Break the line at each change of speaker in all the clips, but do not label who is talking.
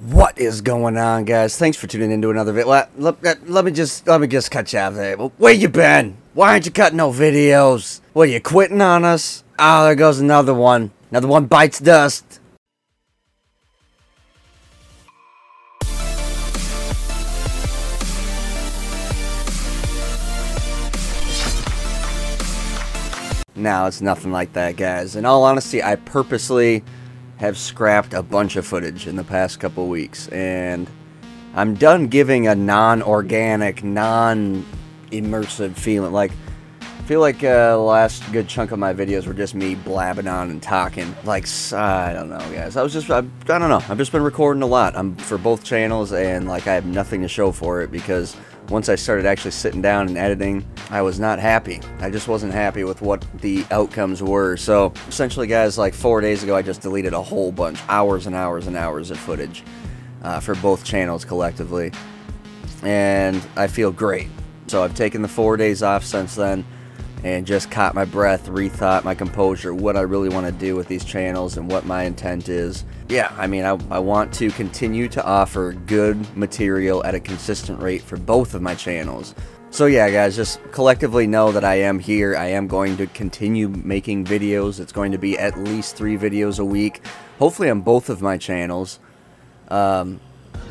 What is going on, guys? Thanks for tuning into another video. Let me just cut you out there. Where you been? Why aren't you cutting no videos? What, you quitting on us? Oh, there goes another one. Another one bites dust. No, it's nothing like that, guys. In all honesty, I purposely have scrapped a bunch of footage in the past couple weeks, and I'm done giving a non-organic, non-immersive feeling. Like, I feel like the last good chunk of my videos were just me blabbing on and talking. Like, I don't know, guys. I don't know. I've just been recording a lot for both channels, and like I have nothing to show for it because once I started actually sitting down and editing, I was not happy. I just wasn't happy with what the outcomes were. So essentially, guys, like 4 days ago, I just deleted a whole bunch, hours and hours and hours of footage for both channels collectively, and I feel great. So I've taken the 4 days off since then and just caught my breath, rethought my composure, what I really want to do with these channels and what my intent is. Yeah, I mean, I want to continue to offer good material at a consistent rate for both of my channels. So yeah, guys, just collectively know that I am here. I am going to continue making videos. It's going to be at least 3 videos a week, hopefully on both of my channels.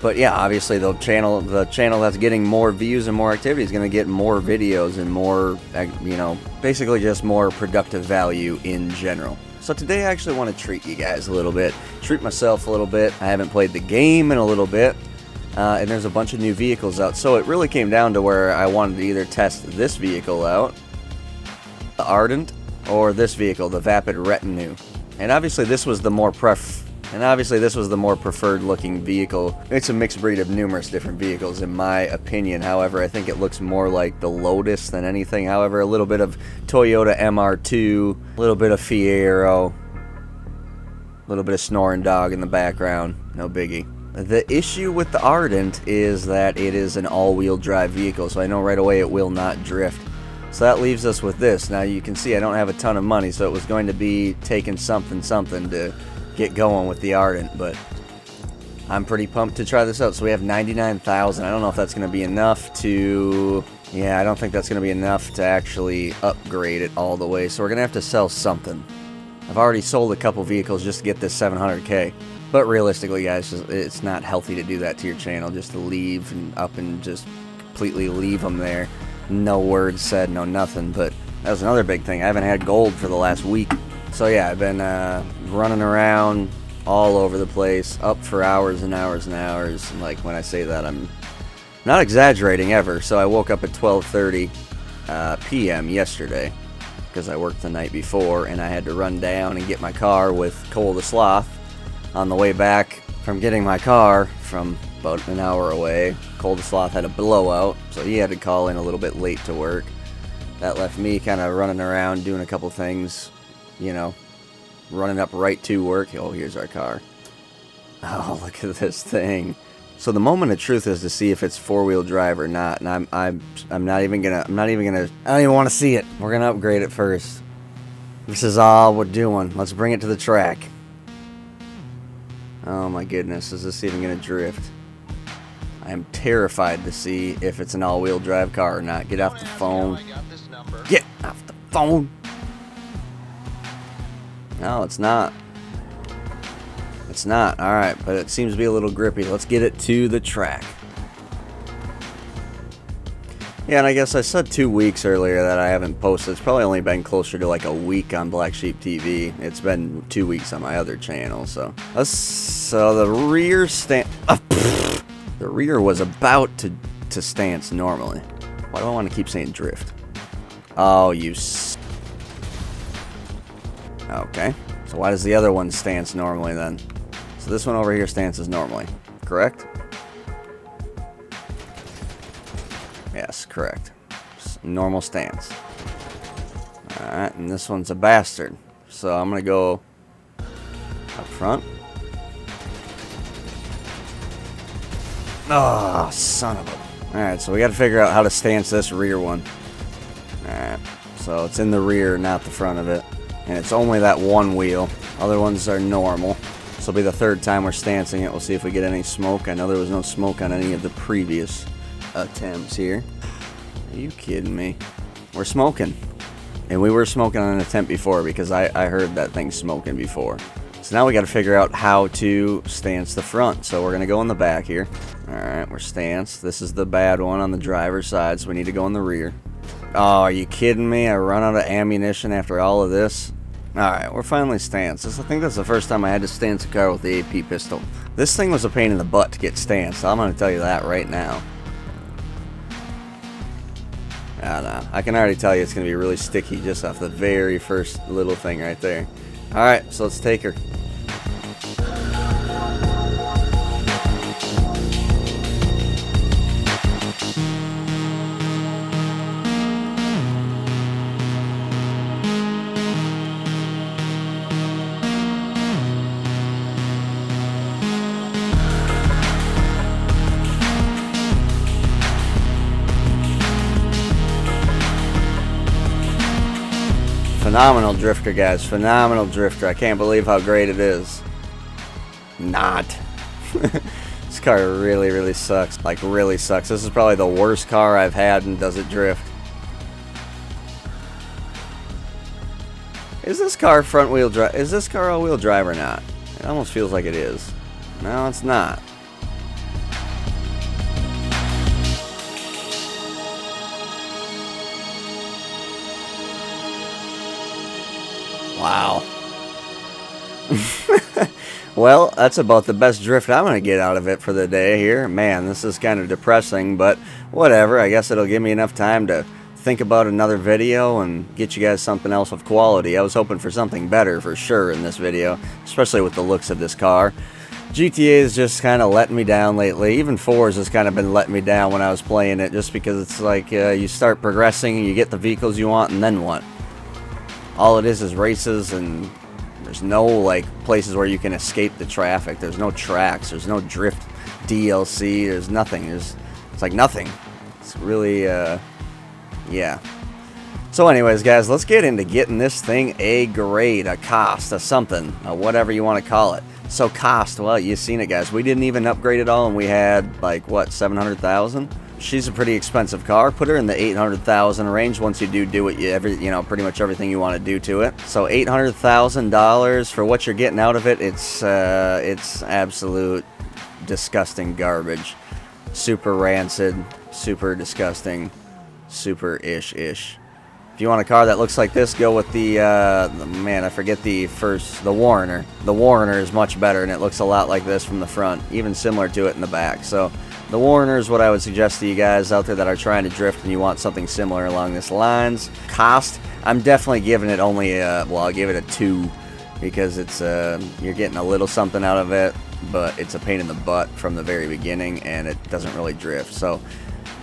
But yeah, obviously the channel that's getting more views and more activity is going to get more videos and more, you know, basically just more productive value in general. So today I actually want to treat you guys a little bit, treat myself a little bit. I haven't played the game in a little bit, and there's a bunch of new vehicles out. So it really came down to where I wanted to either test this vehicle out, the Ardent, or this vehicle, the Vapid Retinue. And obviously this was the more preferred looking vehicle. It's a mixed breed of numerous different vehicles in my opinion. However, I think it looks more like the Lotus than anything. However, a little bit of Toyota MR2, a little bit of Fiero, a little bit of Snoring Dog in the background. No biggie. The issue with the Ardent is that it is an all-wheel drive vehicle, so I know right away it will not drift. So that leaves us with this. Now you can see I don't have a ton of money, so it was going to be taking something to get going with the Ardent, but I'm pretty pumped to try this out. So we have 99,000. I don't know if that's going to be enough to, yeah, I don't think that's going to be enough to actually upgrade it all the way. So we're going to have to sell something. I've already sold a couple vehicles just to get this 700K. But realistically, guys, it's not healthy to do that to your channel, just to leave and up and just completely leave them there. No words said, no nothing. But that was another big thing. I haven't had gold for the last week. So yeah, I've been running around all over the place, up for hours and hours and hours. And like when I say that, I'm not exaggerating ever. So I woke up at 12:30 p.m. yesterday because I worked the night before, and I had to run down and get my car with Cole the Sloth. On the way back from getting my car from about an hour away, Cole the Sloth had a blowout, so he had to call in a little bit late to work. That left me kind of running around doing a couple things. You know, running up right to work. Oh, here's our car. Oh, look at this thing. So the moment of truth is to see if it's 4-wheel drive or not, and I don't even want to see it. We're gonna upgrade it first. This is all we're doing. Let's bring it to the track. Oh my goodness, is this even gonna drift? I am terrified to see if it's an all-wheel drive car or not. Get off the phone. Get off the phone. No, it's not. It's not. Alright, but it seems to be a little grippy. Let's get it to the track. Yeah, and I guess I said 2 weeks earlier that I haven't posted. It's probably only been closer to like a week on Blacksheep TV. It's been 2 weeks on my other channel, so. So the rear the rear was about to stance normally. Why do I want to keep saying drift? Oh, you okay, so why does the other one stance normally then? So this one over here stances normally, correct? Yes, correct. Normal stance. Alright, and this one's a bastard. So I'm going to go up front. Oh, son of a... Alright, so we got to figure out how to stance this rear one. Alright, so it's in the rear, not the front of it. And it's only that one wheel. Other ones are normal. This will be the third time we're stancing it. We'll see if we get any smoke. I know there was no smoke on any of the previous attempts here. Are you kidding me? We're smoking. And we were smoking on an attempt before because I heard that thing smoking before. So now we got to figure out how to stance the front. So we're going to go in the back here. Alright, we're stanced. This is the bad one on the driver's side, so we need to go in the rear. Oh, are you kidding me? I run out of ammunition after all of this? Alright, we're finally stanced. I think that's the first time I had to stance a car with the AP pistol. This thing was a pain in the butt to get stanced. I'm going to tell you that right now. I can already tell you it's going to be really sticky just off the very first little thing right there. Alright, so let's take her. Phenomenal drifter, guys. Phenomenal drifter. I can't believe how great it is. Not. This car really, really sucks. Like, really sucks. This is probably the worst car I've had and does it drift. Is this car front wheel drive? Is this car all-wheel drive or not? It almost feels like it is. No, it's not. Wow. Well, that's about the best drift I'm going to get out of it for the day here. Man, this is kind of depressing, but whatever. I guess it'll give me enough time to think about another video and get you guys something else of quality. I was hoping for something better for sure in this video, especially with the looks of this car. GTA is just kind of letting me down lately. Even 4's has kind of been letting me down when I was playing it, just because it's like you start progressing and you get the vehicles you want, and then what? All it is races, and there's no like places where you can escape the traffic. There's no tracks. There's no drift DLC. There's nothing. It's like nothing. It's really yeah. So anyways, guys, let's get into getting this thing a grade, a cost, a something, a whatever you want to call it. So cost, well, you've seen it, guys. We didn't even upgrade it all, and we had like what, 700,000. She's a pretty expensive car. Put her in the 800,000 range once you do what you pretty much everything you want to do to it. So $800,000 for what you're getting out of it. It's absolute disgusting garbage. Super rancid, super disgusting, super ish. If you want a car that looks like this, go with the man, I forget the Warrener. The Warrener is much better, and it looks a lot like this from the front, even similar to it in the back. So the Warrener is what I would suggest to you guys out there that are trying to drift and you want something similar along these lines. Cost, I'm definitely giving it only well, I'll give it a 2, because it's you're getting a little something out of it, but it's a pain in the butt from the very beginning, and it doesn't really drift. So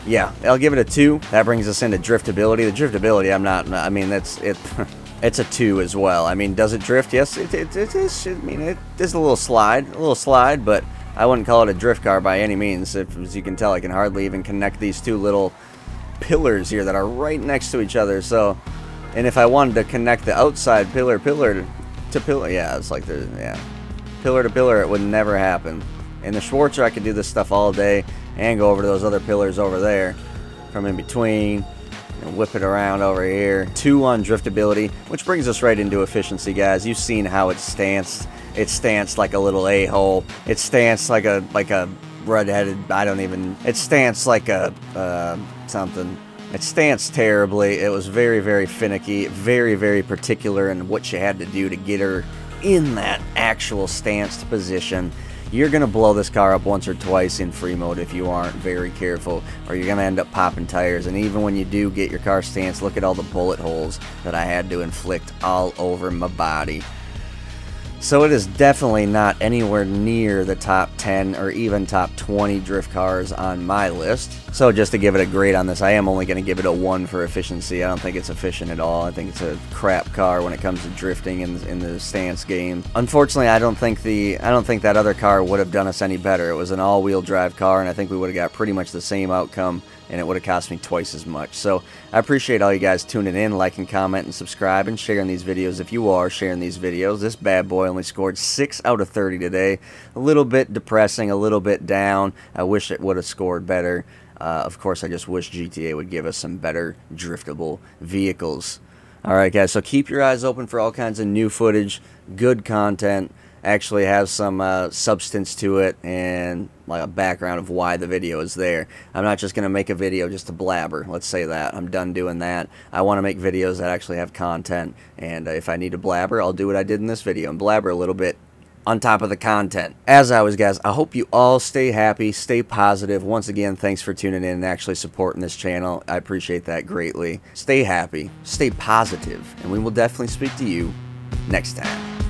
yeah, I'll give it a 2. That brings us into driftability. The driftability, I mean, it's a 2 as well. I mean, does it drift? Yes, it is. I mean, it is a little slide, but I wouldn't call it a drift car by any means. As you can tell, I can hardly even connect these two little pillars here that are right next to each other. So, and if I wanted to connect the outside pillar to pillar, yeah, it's like pillar to pillar, it would never happen. In the Schwarzer, I could do this stuff all day and go over to those other pillars over there from in between and whip it around over here. 2 on driftability, which brings us right into efficiency, guys. You've seen how it's stanced. It's stanced like a little a-hole. It's stanced like a redheaded, it's stanced like a something. It stanced terribly. It was very, very finicky, very, very particular in what you had to do to get her in that actual stanced position. You're going to blow this car up once or twice in free mode if you aren't very careful, or you're going to end up popping tires. And even when you do get your car stanced, look at all the bullet holes that I had to inflict all over my body. So it is definitely not anywhere near the top 10 or even top 20 drift cars on my list. So just to give it a grade on this, I am only going to give it a 1 for efficiency. I don't think it's efficient at all. I think it's a crap car when it comes to drifting in the stance game. Unfortunately, I don't think that other car would have done us any better. It was an all-wheel drive car, and I think we would have got pretty much the same outcome, and it would have cost me twice as much. So I appreciate all you guys tuning in, liking, comment, and subscribe, and sharing these videos if you are sharing these videos. This bad boy only scored 6 out of 30 today. A little bit depressing, a little bit down. I wish it would have scored better. Of course, I just wish GTA would give us some better driftable vehicles. Alright guys, so keep your eyes open for all kinds of new footage, good content, actually have some substance to it, and like a background of why the video is there. I'm not just going to make a video just to blabber, let's say that. I'm done doing that. I want to make videos that actually have content, and if I need to blabber, I'll do what I did in this video and blabber a little bit on top of the content. As always, guys, I hope you all stay happy, stay positive. Once again, thanks for tuning in and actually supporting this channel. I appreciate that greatly. Stay happy, stay positive, and we will definitely speak to you next time.